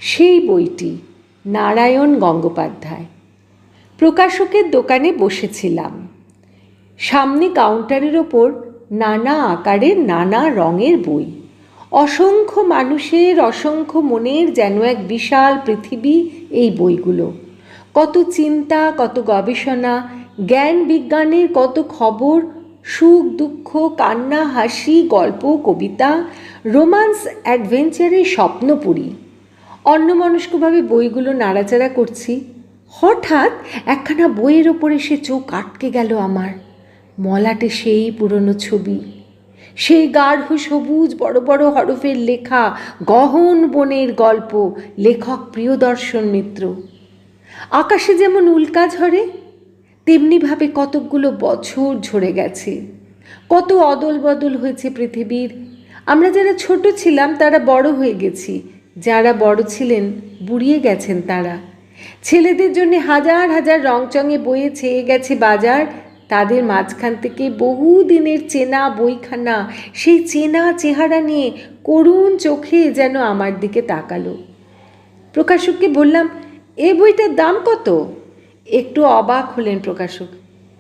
সেই বইটি নারায়ণ গঙ্গোপাধ্যায়। প্রকাশকের দোকানে বসেছিলাম। সামনে কাউন্টারের ওপর নানা আকারের নানা রঙের বই, অসংখ্য মানুষের অসংখ্য মনের যেন এক বিশাল পৃথিবী এই বইগুলো। কত চিন্তা, কত গবেষণা, জ্ঞান বিজ্ঞানের কত খবর, সুখ দুঃখ, কান্না হাসি, গল্প কবিতা, রোমান্স অ্যাডভেঞ্চারের স্বপ্নপুরী। অন্যমনস্কভাবে বইগুলো নাড়াচাড়া করছি। হঠাৎ একখানা বইয়ের ওপর এসে চোখ আটকে গেল আমার। মলাটে সেই পুরনো ছবি, সেই গাঢ় সবুজ বড় বড় হরফের লেখা গহন বনের গল্প, লেখক প্রিয়দর্শন মিত্র। আকাশে যেমন উল্কা ঝরে, তেমনিভাবে কতকগুলো বছর ঝরে গেছে। কত অদল বদল হয়েছে পৃথিবীর। আমরা যারা ছোট ছিলাম তারা বড় হয়ে গেছি, যারা বড় ছিলেন বুড়িয়ে গেছেন তারা। ছেলেদের জন্য হাজার হাজার রংচঙে বইয়ে ছেয়ে গেছে বাজার। তাদের মাঝখান থেকে বহু দিনের চেনা বইখানা সেই চেনা চেহারা নিয়ে করুণ চোখে যেন আমার দিকে তাকালো। প্রকাশককে বললাম, এ বইটার দাম কত? একটু অবাক হলেন প্রকাশক।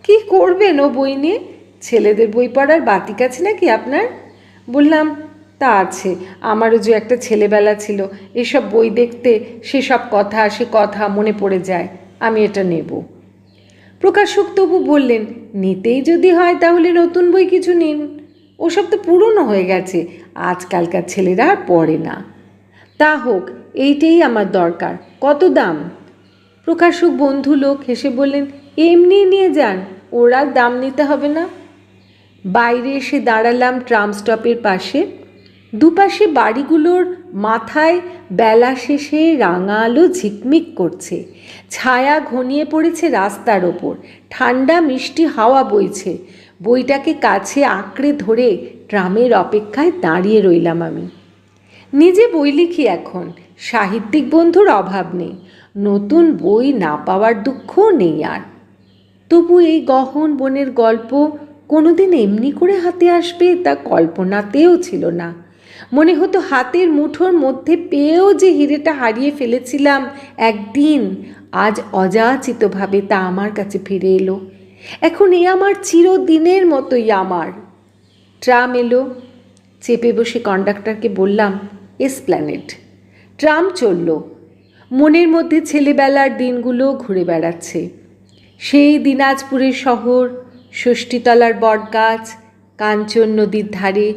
কি করবেন ও বই নিয়ে? ছেলেদের বই পড়ার বাতিক আছে নাকি আপনার? বললাম, তা আছে, আমারও যে একটা ছেলেবেলা ছিল, এসব বই দেখতে সেসব সে কথা মনে পড়ে যায়, আমি এটা নেব। প্রকাশক তবু বললেন, নিতেই যদি হয় তাহলে নতুন বই কিছু নিন, ওসব তো পুরনো হয়ে গেছে, আজকালকার ছেলেরা আর পড়ে না। তা হোক, এইটাই আমার দরকার। কত দাম? প্রকাশক বন্ধু লোক হেসে বললেন, এমনি নিয়ে যান, ওরা দাম নিতে হবে না। বাইরে এসে দাঁড়ালাম ট্রাম স্টপের পাশে। দুপাশে বাড়িগুলোর মাথায় বেলা শেষে রাঙা আলো ঝিকমিক করছে, ছায়া ঘনিয়ে পড়েছে রাস্তার ওপর, ঠান্ডা মিষ্টি হাওয়া বইছে। বইটাকে কাছে আঁকড়ে ধরে ট্রামের অপেক্ষায় দাঁড়িয়ে রইলাম আমি। নিজে বই লিখি এখন, সাহিত্যিক বন্ধুর অভাব নেই, নতুন বই না পাওয়ার দুঃখও নেই আর। তবু এই গহন বনের গল্প কোনোদিন এমনি করে হাতে আসবে তা কল্পনাতেও ছিল না। মনে হতো হাতের মুঠোর মধ্যে পেয়েও যে হিরেটা হারিয়ে ফেলেছিলাম একদিন, আজ অযাচিতভাবে তা আমার কাছে ফিরে এলো। এখন এ আমার চিরদিনের মতোই আমার। ট্রাম এলো। চেপে বসে কন্ডাক্টরকে বললাম, এসপ্ল্যানেড। ট্রাম চলল। মনের মধ্যে ছেলেবেলার দিনগুলো ঘুরে বেড়াচ্ছে। সেই দিনাজপুরের শহর, ষষ্ঠীতলার বটগাছ, কাঞ্চন নদীর ধারে,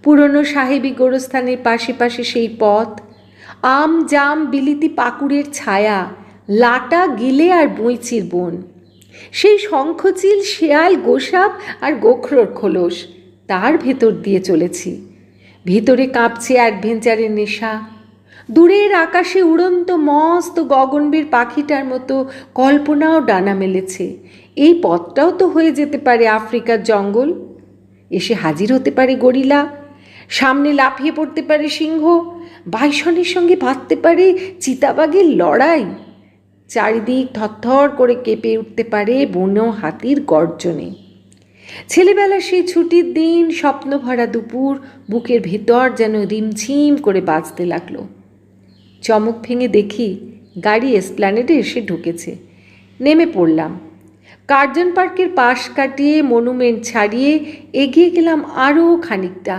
পুরনো সাহেবী গোরস্থানের পাশে পাশে সেই পথ, আম জাম বিলিতি পাকুড়ের ছায়া, লাটা গিলে আর বইচির বন, সেই শঙ্খচিল শেয়াল গোসাপ আর গোখরোর খোলস, তার ভেতর দিয়ে চলেছি। ভিতরে কাঁপছে অ্যাডভেঞ্চারের নেশা। দূরের আকাশে উড়ন্ত মস্ত গগনবীর পাখিটার মতো কল্পনাও ডানা মেলেছে। এই পথটাও তো হয়ে যেতে পারে আফ্রিকার জঙ্গল। এসে হাজির হতে পারে গরিলা, সামনে লাফিয়ে পড়তে পারে সিংহ, বাইসনের সঙ্গে বাঁধতে পারে চিতাবাঘের লড়াই, চারিদিক থরথর করে কেঁপে উঠতে পারে বুনো হাতির গর্জনে। ছেলেবেলা সেই ছুটির দিন, স্বপ্নভরা দুপুর, বুকের ভেতর যেন রিমঝিম করে বাজতে লাগলো। চমক ভেঙে দেখি গাড়ি এসপ্ল্যানেডে এসে ঢুকেছে। নেমে পড়লাম। কার্জন পার্কের পাশ কাটিয়ে মনুমেন্ট ছাড়িয়ে এগিয়ে গেলাম আরও খানিকটা।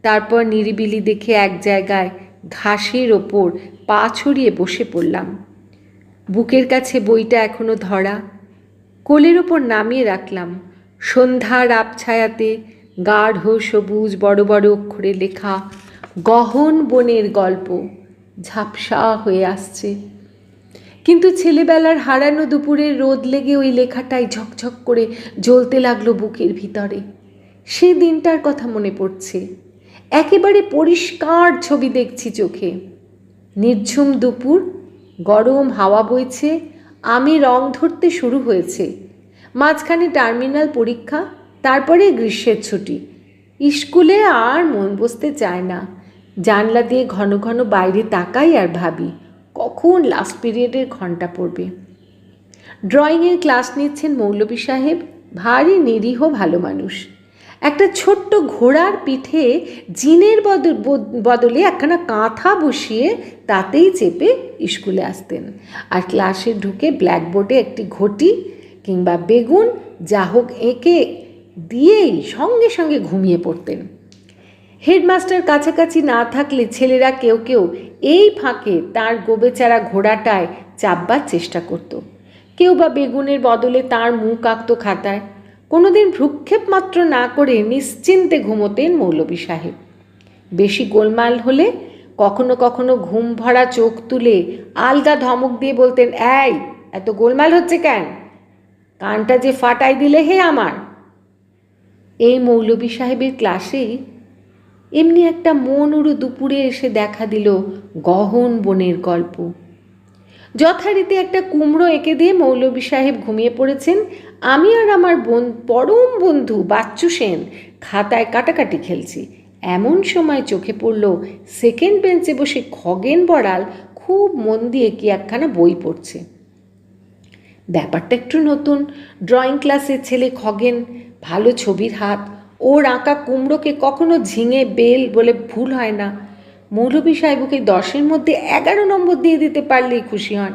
তারপর নিরিবিলি দেখে এক জায়গায় ঘাসের ওপর পা ছড়িয়ে বসে পড়লাম। বুকের কাছে বইটা এখনো ধরা, কোলের ওপর নামিয়ে রাখলাম। সন্ধ্যার আবছায়াতে গাঢ় সবুজ বড় বড় অক্ষরে লেখা গহন বনের গল্প ঝাপসা হয়ে আসছে। কিন্তু ছেলেবেলার হারানো দুপুরের রোদ লেগে ওই লেখাটাই ঝকঝক করে জ্বলতে লাগলো বুকের ভিতরে। সেই দিনটার কথা মনে পড়ছে। একেবারে পরিষ্কার ছবি দেখছি চোখে। নির্ঝুম দুপুর, গরম হাওয়া বইছে, আমি রং ধরতে শুরু হয়েছে। মাঝখানে টার্মিনাল পরীক্ষা, তারপরে গ্রীষ্মের ছুটি। স্কুলে আর মন বসতে চায় না। জানলা দিয়ে ঘন ঘন বাইরে তাকাই আর ভাবি কখন লাস্ট পিরিয়ডের ঘন্টা পড়বে। ড্রয়িংয়ের ক্লাস নিচ্ছেন মৌলভী সাহেব, ভারী নিরীহ ভালো মানুষ। একটা ছোট্ট ঘোড়ার পিঠে জিনের বদলে একখানা কাঁথা বসিয়ে তাতেই চেপে স্কুলে আসতেন। আর ক্লাসে ঢুকে ব্ল্যাকবোর্ডে একটি ঘটি কিংবা বেগুন যা হোক এঁকে দিয়েই সঙ্গে সঙ্গে ঘুমিয়ে পড়তেন। হেডমাস্টার কাছাকাছি না থাকলে ছেলেরা কেউ কেউ এই ফাঁকে তার গোবেচারা ঘোড়াটায় চাপবার চেষ্টা করত। কেউ বা বেগুনের বদলে তার মুখ আঁকত খাতায়। কোনোদিন ভ্রুক্ষেপ মাত্র না করে নিশ্চিন্তে ঘুমোতেন মৌলভী সাহেব। বেশি গোলমাল হলে কখনো কখনো ঘুম ভরা চোখ তুলে আলগা ধমক দিয়ে বলতেন, এই এত গোলমাল হচ্ছে কেন? কানটা যে ফাটাই দিলে হে আমার। এই মৌলভী সাহেবের ক্লাসেই এমনি একটা মন উড়ু দুপুরে এসে দেখা দিল গহন বনের গল্প। যথারীতি একটা কুমড়ো এঁকে দিয়ে মৌলভী সাহেব ঘুমিয়ে পড়েছেন। আমি আর আমার পরম বন্ধু বাচ্চু সেন খাতায় কাটাকাটি খেলছি। এমন সময় চোখে পড়ল সেকেন্ড বেঞ্চে বসে খগেন বড়াল খুব মন দিয়ে কি একখানা বই পড়ছে। ব্যাপারটা একটু নতুন। ড্রয়িং ক্লাসের ছেলে খগেন, ভালো ছবির হাত। ওর আঁকা কুমড়োকে কখনো ঝিঙে বেল বলে ভুল হয় না। মৌলভী সাহেবকে 10-এর মধ্যে 11 নম্বর দিয়ে দিতে পারলেই খুশি হন।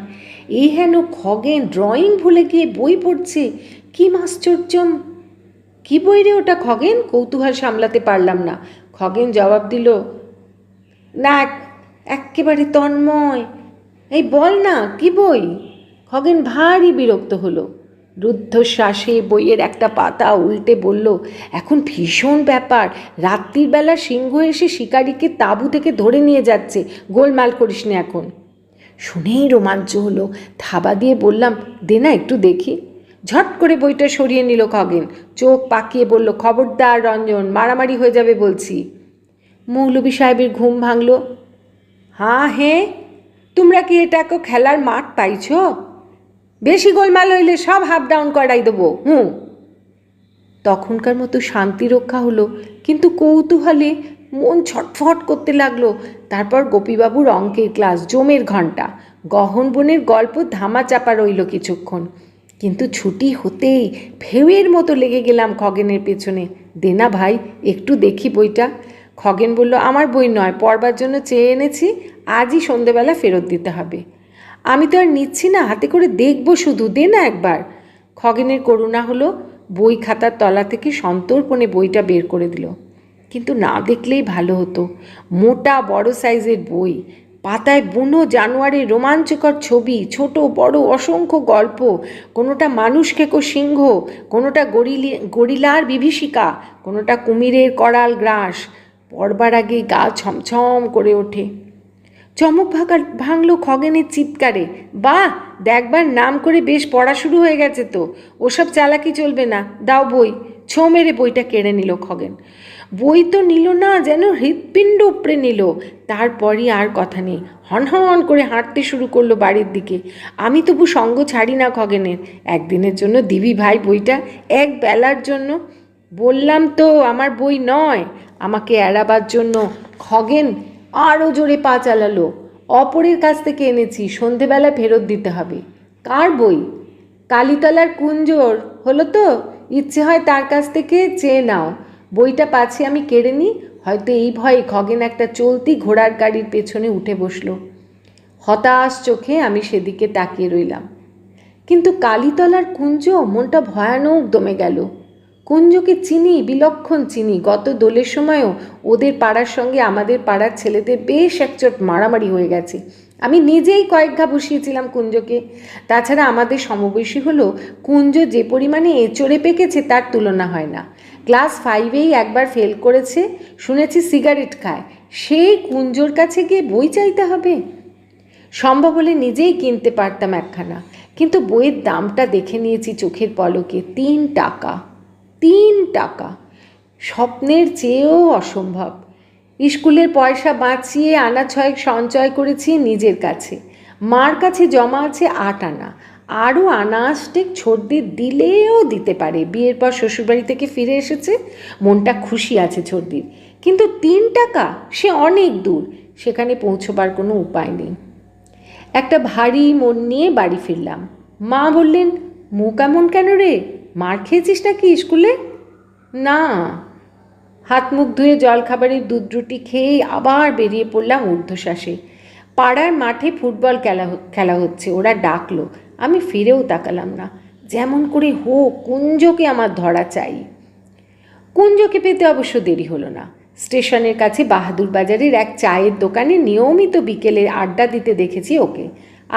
এই হেন খগেন ড্রয়িং ভুলে গিয়ে বই পড়ছে, কি আশ্চর্যম! কি বই রে ওটা খগেন? কৌতূহল সামলাতে পারলাম না। খগেন জবাব দিল, না একেবারে তন্ময়। এই বল না, কি বই? খগেন ভারী বিরক্ত হলো। রুদ্ধশ্বাসে বইয়ের একটা পাতা উল্টে বলল, এখন ভীষণ ব্যাপার। রাত্রির বেলা সিংহ এসে শিকারীকে তাঁবু থেকে ধরে নিয়ে যাচ্ছে। গোলমাল করিস না এখন। শুনেই রোমাঞ্চ হলো। থাবা দিয়ে বললাম, দে না একটু দেখি। ঝট করে বইটা সরিয়ে নিল খগেন। চোখ পাকিয়ে বলল, খবরদার রঞ্জন, মারামারি হয়ে যাবে বলছি। মৌলভী সাহেবের ঘুম ভাঙল। হ্যাঁ তোমরা কি এটাকে খেলার মাঠ পাইছ? বেশি গোলমাল হইলে সব হাফ ডাউন করাই দেবো। তখনকার মতো শান্তি রক্ষা হলো, কিন্তু কৌতূহলে মন ছটফট করতে লাগলো। তারপর গোপীবাবুর অঙ্কের ক্লাস, জমের ঘণ্টা। গহন বনের গল্প ধামা চাপা রইল কিছুক্ষণ, কিন্তু ছুটি হতেই ফেউয়ের মতো লেগে গেলাম খগেনের পেছনে। দে না ভাই, একটু দেখি বইটা। খগেন বলল, আমার বই নয়, পড়বার জন্য চেয়ে এনেছি, আজই সন্ধেবেলা ফেরত দিতে হবে। আমি তো আর নিচ্ছি না, হাতে করে দেখবো শুধু, দে না একবার। খগেনের করুণা হলো। বই খাতার তলা থেকে সন্তর্পণে বইটা বের করে দিল। কিন্তু না দেখলেই ভালো হতো। মোটা বড় সাইজের বই, পাতায় বুনো জানোয়ারের রোমাঞ্চকর ছবি, ছোট বড় অসংখ্য গল্প, কোনোটা মানুষ খেকো সিংহ, কোনোটা গরিলার বিভীষিকা, কোনোটা কুমিরের করাল গ্রাস। পড়বার আগেই গা ছমছম করে ওঠে। চমক ভাঙল খগেনের চিৎকারে, বাহ, দেখবার নাম করে বেশ পড়া শুরু হয়ে গেছে তো। ওসব চালাকি চলবে না, দাও বই। ছো মেরে বইটা কেড়ে নিল খগেন। বই তো নিল না, যেন হৃৎপিণ্ড উপড়ে নিল। তারপরই আর কথা নেই। হনহন করে হাঁটতে শুরু করলো বাড়ির দিকে। আমি তবু সঙ্গ ছাড়ি না খগেনের। একদিনের জন্য দিবি ভাই বইটা, এক বেলার জন্য। বললাম তো আমার বই নয়। আমাকে এড়াবার জন্য খগেন আরও জোরে পা চালালো। অপরের কাছ থেকে এনেছি, সন্ধেবেলা ফেরত দিতে হবে। কার বই? কালীতলার কুঞ্জর। হলো তো? ইচ্ছে হয় তার কাছ থেকে চেয়ে নাও। বইটা পাছে আমি কেড়ে নিই। হয়তো এই ভয়ে খগেন একটা চলতি ঘোড়ার গাড়ির পেছনে উঠে বসল। হতাশ চোখে আমি সেদিকে তাকিয়ে রইলাম। কিন্তু কালীতলার কুঞ্জ, মনটা ভয়ানক দমে গেল। কুঞ্জকে চিনি, বিলক্ষণ চিনি। গত দোলের সময়ও ওদের পাড়ার সঙ্গে আমাদের পাড়ার ছেলেদের বেশ একচোট মারামারি হয়ে গেছে। আমি নিজেই কয়েক ঘা বসিয়েছিলাম কুঞ্জকে। তাছাড়া আমাদের সমবয়সী হলো কুঞ্জ যে পরিমাণে এঁচড়ে পেকেছে তার তুলনা হয় না। ক্লাস 5-এই একবার ফেল করেছে, শুনেছি সিগারেট খায়। সেই কুঞ্জর কাছে গিয়ে বই চাইতে হবে? সম্ভব হলে নিজেই কিনতে পারতাম একখানা, কিন্তু বইয়ের দামটা দেখে নিয়েছি চোখের পলকে। 3 টাকা। 3 টাকা! স্বপ্নের চেয়েও অসম্ভব। স্কুলের পয়সা বাঁচিয়ে আনা 6 সঞ্চয় করেছি নিজের কাছে। মার কাছে জমা আছে 8 আনা। আরও আনা আষ্টেক ছর্দি দিলেও দিতে পারে। বিয়ের পর শ্বশুরবাড়ি থেকে ফিরে এসেছে, মনটা খুশি আছে ছর্দির। কিন্তু 3 টাকা, সে অনেক দূর। সেখানে পৌঁছবার কোনো উপায় নেই। একটা ভারী মন নিয়ে বাড়ি ফিরলাম। মা বললেন, মুখ এমন কেন রে? মার খেয়েছিস নাকি স্কুলে? না, হাত মুখ ধুয়ে জলখাবারের দুধ রুটি খেয়েই আবার বেরিয়ে পড়লাম ঊর্ধ্বশ্বাসে। পাড়ার মাঠে ফুটবল খেলা হচ্ছে, ওরা ডাকলো। আমি ফিরেও তাকালাম না। যেমন করে হোক কুঞ্জকে আমার ধরা চাই। কুঞ্জকে পেতে অবশ্য দেরি হলো না। স্টেশনের কাছে বাহাদুর বাজারের এক চায়ের দোকানে নিয়মিত বিকেলে আড্ডা দিতে দেখেছি ওকে।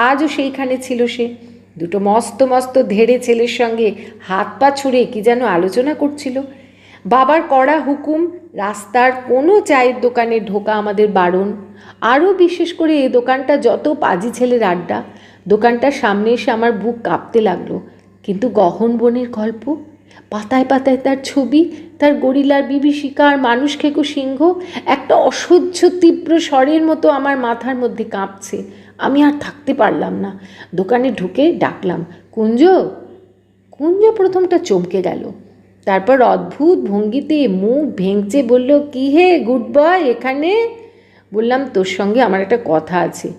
আজও সেইখানে ছিল সে। দুটো মস্ত মস্ত ধেড়ে ছেলের সঙ্গে হাত পা ছুঁড়ে কি যেন আলোচনা করছিল। বাবার কড়া হুকুম, রাস্তার কোনো চায়ের দোকানে ঢোকা আমাদের বারণ। আরও বিশেষ করে এ দোকানটা যত পাজি ছেলের আড্ডা। দোকানটার সামনে এসে আমার বুক কাঁপতে লাগলো। কিন্তু গহন বনের গল্প, পাতায় পাতায় তার ছবি, তার গরিলার বিভীষিকা, মানুষ খেকো সিংহ একটা অসহ্য তীব্র স্বরের মতো আমার মাথার মধ্যে কাঁপছে। আমি আর থাকতে পারলাম না। দোকানে ঢুকে ডাকলাম, কুঞ্জ। কুঞ্জ প্রথমটা চমকে গেল, তারপর অদ্ভুত ভঙ্গিতে মুখ ভেঙচে বলল, কি হে গুড বয় এখানে? বললাম, তোর সঙ্গে আমার একটা কথা আছে।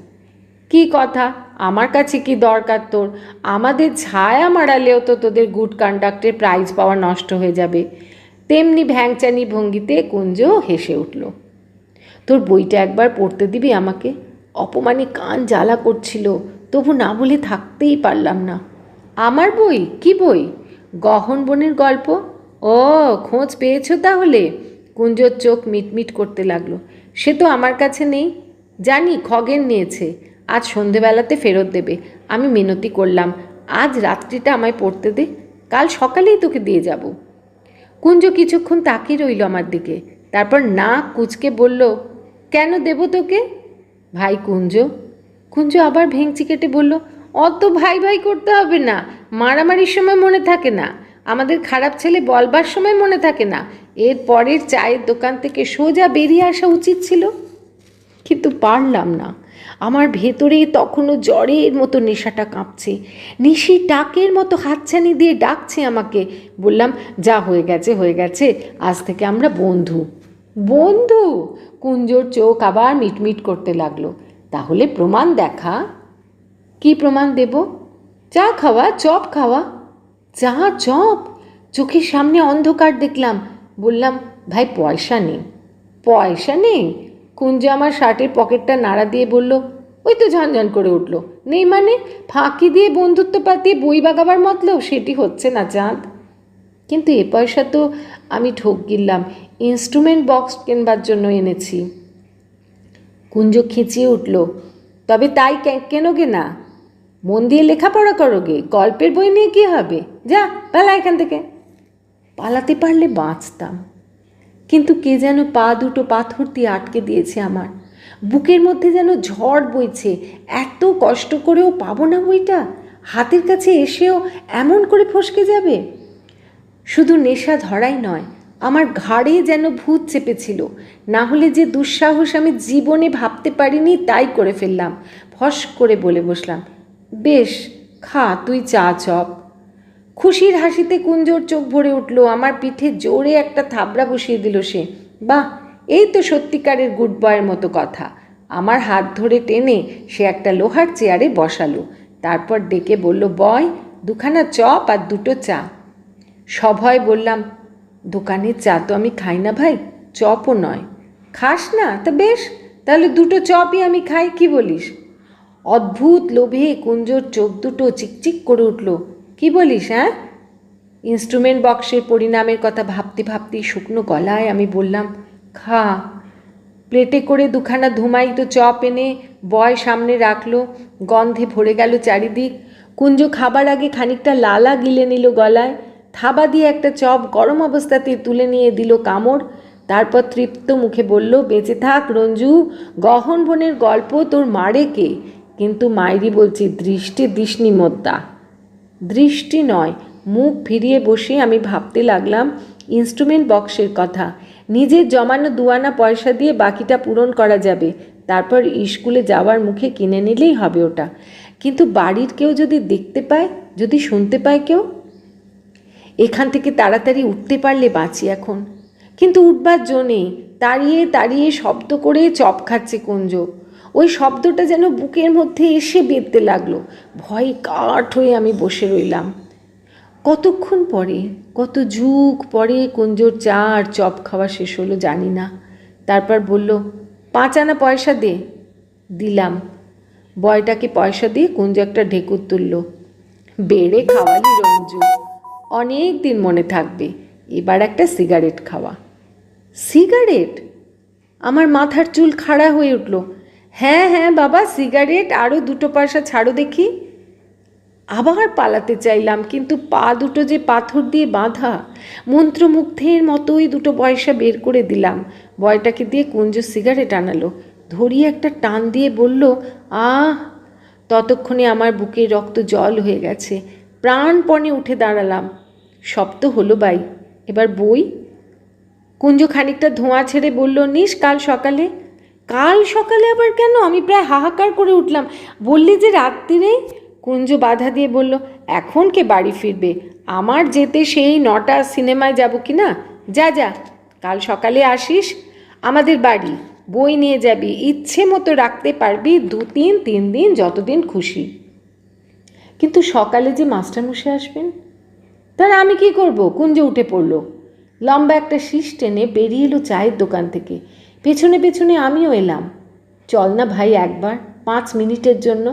কি কথা? আমার কাছে কি দরকার তোর? আমাদের ছায়া মারালেও তো তোদের গুড কন্ডাক্টের প্রাইজ পাওয়া নষ্ট হয়ে যাবে। তেমনি ভ্যাংচানি ভঙ্গিতে কুঞ্জ হেসে উঠল। তোর বইটা একবার পড়তে দিবি আমাকে? অপমানে কান জ্বালা করছিল, তবু না বলে থাকতেই পারলাম না। আমার বই? কি বই? গহন বনের গল্প। ও, খোঁজ পেয়েছো তাহলে? কুঞ্জর চোখ মিটমিট করতে লাগলো। সে তো আমার কাছে নেই। জানি খগেন নিয়েছে, আজ সন্ধেবেলাতে ফেরত দেবে। আমি মিনতি করলাম, আজ রাত্রিটা আমায় পড়তে দে, কাল সকালেই তোকে দিয়ে যাব। কুঞ্জ কিছুক্ষণ তাকিয়ে রইল আমার দিকে, তারপর নাক কুঁচকে বলল, কেন দেব তোকে? ভাই কুঞ্জ। কুঞ্জ আবার ভেঙচি কেটে বলল, অত ভাই ভাই করতে হবে না। মারামারির সময় মনে থাকে না, আমাদের খারাপ ছেলে বলবার সময় মনে থাকে না। এর পরের চায়ের দোকান থেকে সোজা বেরিয়ে আসা উচিত ছিল। কিন্তু পারলাম না। আমার ভেতরে তখনও জ্বরের মতো নেশাটা কাঁপছে। নিশি টাকের মতো হাতছানি দিয়ে ডাকছে আমাকে। বললাম, যা হয়ে গেছে হয়ে গেছে, আজ থেকে আমরা বন্ধু। বন্ধু? কুঞ্জর চোখ আবার মিটমিট করতে লাগলো। তাহলে প্রমাণ দেখা। কি প্রমাণ দেব? চা খাওয়া, চপ খাওয়া। চা চপ? চোখের সামনে অন্ধকার দেখলাম। বললাম, ভাই পয়সা নেই। পয়সা নেই? কুঞ্জ আমার শার্টের পকেটটা নাড়া দিয়ে বলল, ওই তো ঝনঝন করে উঠল। নেই মানে? ফাঁকি দিয়ে বন্ধুত্ব পাতিয়ে বই বাগাবার মতলব? সেটি হচ্ছে না চাঁদ। কিন্তু এ পয়সা তো আমি ঠক গিললাম, ইনস্ট্রুমেন্ট বক্স কেনবার জন্য এনেছি। কুঞ্জ খিঁচিয়ে উঠল, তবে তাই কেনোগে না? মন দিয়ে লেখাপড়া করোগে, গল্পের বই নিয়ে কী হবে? যা পালা এখান থেকে। পালাতে পারলে বাঁচতাম, কিন্তু কে যেন পা দুটো পাথর দিয়ে আটকে দিয়েছে আমার। বুকের মধ্যে যেন ঝড় বইছে। এত কষ্ট করেও পাবো না বইটা? হাতের কাছে এসেও এমন করে ফসকে যাবে? শুধু নেশা ধরাই নয়, আমার ঘাড়ে যেন ভূত চেপেছিল। না হলে যে দুঃসাহস আমি জীবনে ভাবতে পারিনি তাই করে ফেললাম। ফস করে বলে বসলাম, বেশ, খা তুই চা চপ। খুশির হাসিতে কুঞ্জর চোখ ভরে উঠল। আমার পিঠে জোরে একটা থাবড়া বসিয়ে দিল সে। বাহ, এই তো সত্যিকারের গুড বয়ের মতো কথা। আমার হাত ধরে টেনে সে একটা লোহার চেয়ারে বসালো। তারপর ডেকে বলল, বয়, দুখানা চপ আর দুটো চা। সভয় বললাম, দোকানের চা তো আমি খাই না ভাই, চপও নয়। খাস না? তা বেশ, তাহলে দুটো চপই আমি খাই, কি বলিস? অদ্ভুত লোভে কুঞ্জর চোখ দুটো চিকচিক করে উঠল। কি বলিস? হ্যাঁ? ইনস্ট্রুমেন্ট বক্সের পরিণামের কথা ভাবতে ভাবতেই শুকনো গলায় আমি বললাম, খা। প্লেটে করে দুখানা ধুমায়িত চপ এনে বয় সামনে রাখলো। গন্ধে ভরে গেল চারিদিক। কুঞ্জ খাবার আগে খানিকটা লালা গিলে নিল গলায়। থাবা দিয়ে একটা চপ গরম অবস্থাতে তুলে নিয়ে দিল কামড়। তারপর তৃপ্ত মুখে বলল, বেঁচে থাক রঞ্জু, গহন বনের গল্প তোর মারে কে? কিন্তু মাইরি বলছি, দৃষ্টি দিসনি মোদ্দা। দৃষ্টি নয়। মুখ ফিরিয়ে বসে আমি ভাবতে লাগলাম ইনস্ট্রুমেন্ট বক্সের কথা। নিজের জমানো 2 আনা পয়সা দিয়ে বাকিটা পূরণ করা যাবে। তারপর স্কুলে যাওয়ার মুখে কিনে নিলেই হবে ওটা। কিন্তু বাড়ির কেউ যদি দেখতে পায়, যদি শুনতে পায় কেউ? এখান থেকে তাড়াতাড়ি উঠতে পারলে বাঁচি এখন। কিন্তু উঠবার জো নেই। তাড়িয়ে তাড়িয়ে শব্দ করে চপ খাচ্ছে কুঞ্জ। ওই শব্দটা যেন বুকের মধ্যে এসে বেঁধতে লাগলো। ভয়ে কাঠ হয়ে আমি বসে রইলাম। কতক্ষণ পরে, কত যুগ পরে কুঞ্জোর চা আর চপ খাওয়া শেষ হলো জানি না। তারপর বলল, 5 আনা পয়সা দে। দিলাম। বয়টাকে পয়সা দিয়ে কুঞ্জ একটা ঢেকুর তুলল। বেড়ে খাওয়ালি রঞ্জু, অনেক দিন মনে থাকবে। এবার একটা সিগারেট খাওয়া। সিগারেট? আমার মাথার চুল খাড়া হয়ে উঠল। হ্যাঁ হ্যাঁ বাবা, সিগারেট, আরও 2 পয়সা ছাড়ো দেখি। আবার পালাতে চাইলাম, কিন্তু পা দুটো যে পাথর দিয়ে বাঁধা। মন্ত্রমুগ্ধের মতোই 2 পয়সা বের করে দিলাম। বয়টাকে দিয়ে কুঞ্জ সিগারেট আনালো। ধরিয়ে একটা টান দিয়ে বলল, আহ! ততক্ষণে আমার বুকের রক্ত জল হয়ে গেছে। প্রাণপণে উঠে দাঁড়ালাম। সব তো হলো বাই, এবার বই। কুঞ্জ খানিকটা ধোঁয়া ছেড়ে বলল, নিস কাল সকালে। কাল সকালে আবার কেন? আমি প্রায় হাহাকার করে উঠলাম। বললি যে রাত্রিরে। কুঞ্জ বাধা দিয়ে বলল, এখন কে বাড়ি ফিরবে? আমার যেতে সেই 9টা সিনেমায় যাব কি না। যা যা, কাল সকালে আসিস আমাদের বাড়ি। বই নিয়ে যাবি, ইচ্ছে মতো রাখতে পারবি 2-3 দিন, যতদিন খুশি। কিন্তু সকালে যে মাস্টারমশাই আসবেন, তার আমি কি করব? কুঞ্জ উঠে পড়ল। লম্বা একটা শীষ টেনে বেরিয়ে এলো চায়ের দোকান থেকে। পেছনে পেছনে আমিও এলাম। চল না ভাই একবার, 5 মিনিটের জন্য,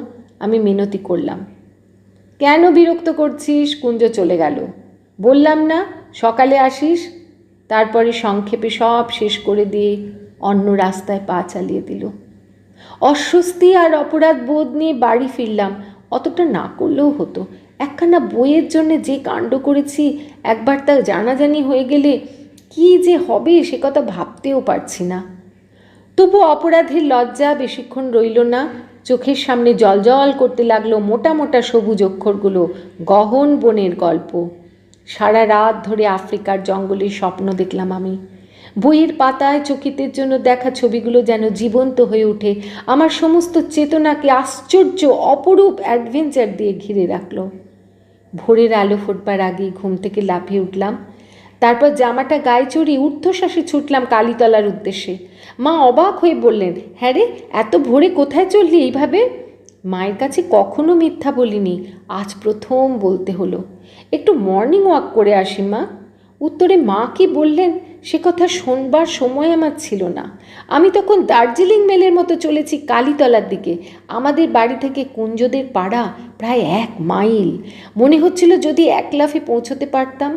আমি মিনতি করলাম। কেন বিরক্ত করছিস? কুঞ্জ চলে গেল। বললাম না সকালে আসিস। তারপরে সংক্ষেপে সব শেষ করে দিয়ে অন্য রাস্তায় পা চালিয়ে দিল। অস্বস্তি আর অপরাধ বোধ নিয়ে বাড়ি ফিরলাম। অতটা না করলেও হতো। একখানা বইয়ের জন্য যে কাণ্ড করেছি, একবার তা জানাজানি হয়ে গেলে কি যে হবে সে কথা ভাবতেও পারছি না। তবু অপরাধের লজ্জা বেশিক্ষণ রইল না। চোখের সামনে জলজল করতে লাগলো মোটা মোটা সবুজ অক্ষরগুলো, গহন বনের গল্প। সারা রাত ধরে আফ্রিকার জঙ্গলের স্বপ্ন দেখলাম আমি। বইয়ের পাতায় চকিতের জন্য দেখা ছবিগুলো যেন জীবন্ত হয়ে ওঠে, আমার সমস্ত চেতনাকে আশ্চর্য অপরূপ অ্যাডভেঞ্চার দিয়ে ঘিরে রাখল। ভোরের আলো ফুটবার আগেই ঘুম থেকে লাফিয়ে উঠলাম। তারপর জামাটা গায়ে চড়িয়ে ঊর্ধ্বশ্বাসে ছুটলাম কালীতলার উদ্দেশ্যে। মা অবাক হয়ে বললেন, হ্যাঁ রে, এত ভোরে কোথায় চললি এইভাবে? মায়ের কাছে কখনো মিথ্যা বলিনি, আজ প্রথম বলতে হলো। একটু মর্নিং ওয়াক করে আসি মা। উত্তরে মা কি বললেন সে কথা শোনবার সময় আমার ছিল না। আমি তখন দার্জিলিং মেলের মতো চলেছি কালীতলার দিকে। আমাদের বাড়ি থেকে কুঞ্জদের পাড়া প্রায় 1 মাইল। মনে হচ্ছিল যদি 1 লাফে পৌঁছতে পারতাম।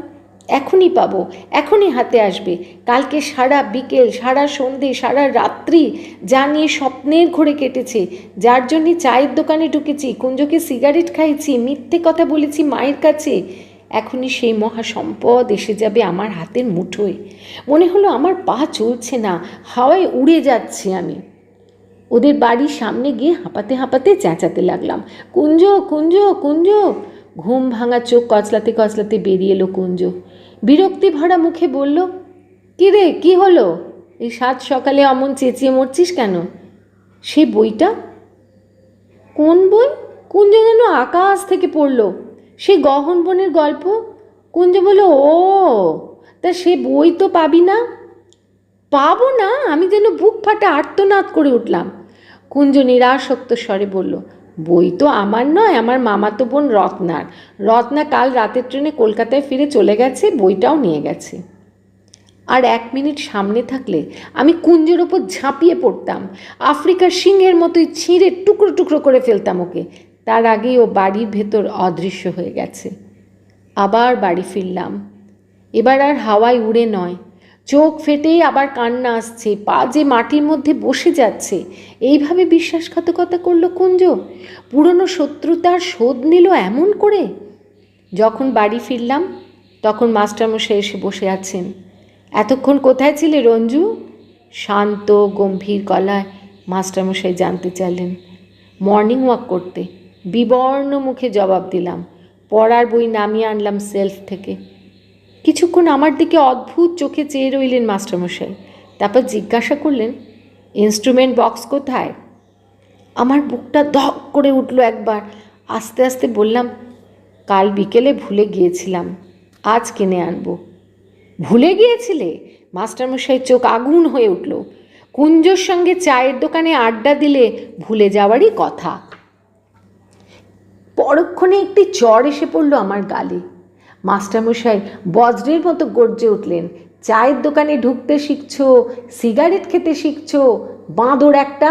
এখনই পাবো, এখনই হাতে আসবে। কালকে সারা বিকেল, সারা সন্ধে, সারা রাত্রি যা নিয়ে স্বপ্নের ঘোরে কেটেছে, যার জন্যে চায়ের দোকানে ঢুকেছি, কুঞ্জকে সিগারেট খাইছি, মিথ্যে কথা বলেছি মায়ের কাছে, এখনই সেই মহাসম্পদ এসে যাবে আমার হাতের মুঠোয়। মনে হলো আমার পা চলছে না, হাওয়ায় উড়ে যাচ্ছি আমি। ওদের বাড়ির সামনে গিয়ে হাঁপাতে হাঁপাতে চেঁচাতে লাগলাম, কুঞ্জ কুঞ্জ কুঞ্জ। ঘুম ভাঙা চোখ কচলাতে কচলাতে বেরিয়ে এলো কুঞ্জ। বিরক্তি ভরা মুখে বলল, কী রে, কী হলো? এই 7 সকালে অমন চেঁচিয়ে মরছিস কেন? সে বইটা? কোন বই? কুঞ্জ যেন আকাশ থেকে পড়ল। সে গহন বনের গল্প। কুঞ্জ বলল, ও তা সে বই তো পাবি না। পাবো না? আমি যেন বুক ফাটা আর্তনাদ করে উঠলাম। কুঞ্জ নিরাসক্ত স্বরে বলল, বই তো আমার নয়, আমার মামাতো বোন রত্নার। রত্না কাল রাতের ট্রেনে কলকাতায় ফিরে চলে গেছে, বইটাও নিয়ে গেছে। আর 1 মিনিট সামনে থাকলে আমি কুঞ্জের ওপর ঝাঁপিয়ে পড়তাম, আফ্রিকার সিংহের মতোই ছিঁড়ে টুকরো টুকরো করে ফেলতাম ওকে। তার আগেই ও বাড়ির ভেতর অদৃশ্য হয়ে গেছে। আবার বাড়ি ফিরলাম। এবার আর হাওয়ায় উড়ে নয়, চোখ ফেটেই আবার কান্না আসছে, পা যে মাটির মধ্যে বসে যাচ্ছে। এইভাবে বিশ্বাসঘাতকতা করলো কুঞ্জ, পুরনো শত্রুতার শোধ নিল এমন করে। যখন বাড়ি ফিরলাম তখন মাস্টারমশাই এসে বসে আছেন। এতক্ষণ কোথায় ছিলে রঞ্জু? শান্ত গম্ভীর গলায় মাস্টারমশাই জানতে চাইলেন। মর্নিং ওয়াক করতে, বিবর্ণ মুখে জবাব দিলাম। পড়ার বই নামিয়ে আনলাম সেলফ থেকে। কিছুক্ষণ আমার দিকে অদ্ভুত চোখে চেয়ে রইলেন মাস্টারমশাই। তারপর জিজ্ঞাসা করলেন, ইনস্ট্রুমেন্ট বক্স কোথায়? আমার বুকটা ধক করে উঠল একবার। আস্তে আস্তে বললাম, কাল বিকেলে ভুলে গিয়েছিলাম, আজ কিনে আনবো। ভুলে গিয়েছিলে? মাস্টারমশাই চোখ আগুন হয়ে উঠল। কুঞ্জর সঙ্গে চায়ের দোকানে আড্ডা দিলে ভুলে যাওয়ারই কথা। পরক্ষণে একটি চড় এসে পড়ল আমার গালে। মাস্টারমশাই বজ্রের মতো গর্জে উঠলেন, চায়ের দোকানে ঢুকতে শিখছো, সিগারেট খেতে শিখছো, বাঁদর একটা!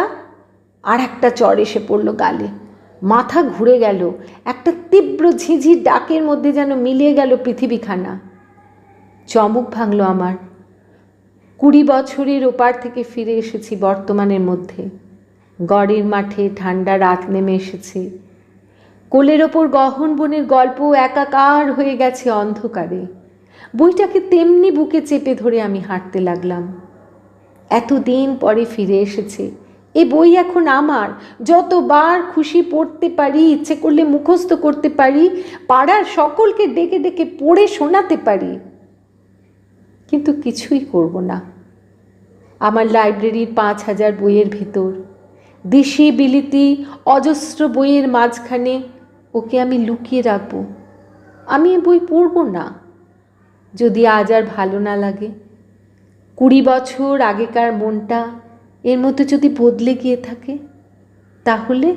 আর একটা চড় এসে পড়ল গালে। মাথা ঘুরে গেল, একটা তীব্র ঝিঝির ডাকের মধ্যে যেন মিলিয়ে গেল পৃথিবীখানা। চমক ভাঙল আমার। 20 বছরের ওপার থেকে ফিরে এসেছি বর্তমানের মধ্যে। গড়ের মাঠে ঠান্ডা রাত নেমে এসেছে। কোলের ওপর গহন বনের গল্প একাকার হয়ে গেছে অন্ধকারে। বইটাকে তেমনি বুকে চেপে ধরে আমি হাঁটতে লাগলাম। এতদিন পরে ফিরে এসেছে এ বই, এখন আমার। যতবার খুশি পড়তে পারি, ইচ্ছে করলে মুখস্থ করতে পারি, পাড়ার সকলকে ডেকে ডেকে পড়ে শোনাতে পারি। কিন্তু কিছুই করব না। আমার লাইব্রেরির 5000 বইয়ের ভেতর, দেশি বিলিতি অজস্র বইয়ের মাঝখানে ওকে আমি লুকিয়ে রাখব। আমি এ বই পড়ব না। যদি আজ আর ভালো না লাগে, 20 বছর আগেকার মনটা এর মধ্যে যদি বদলে গিয়ে থাকে, তাহলে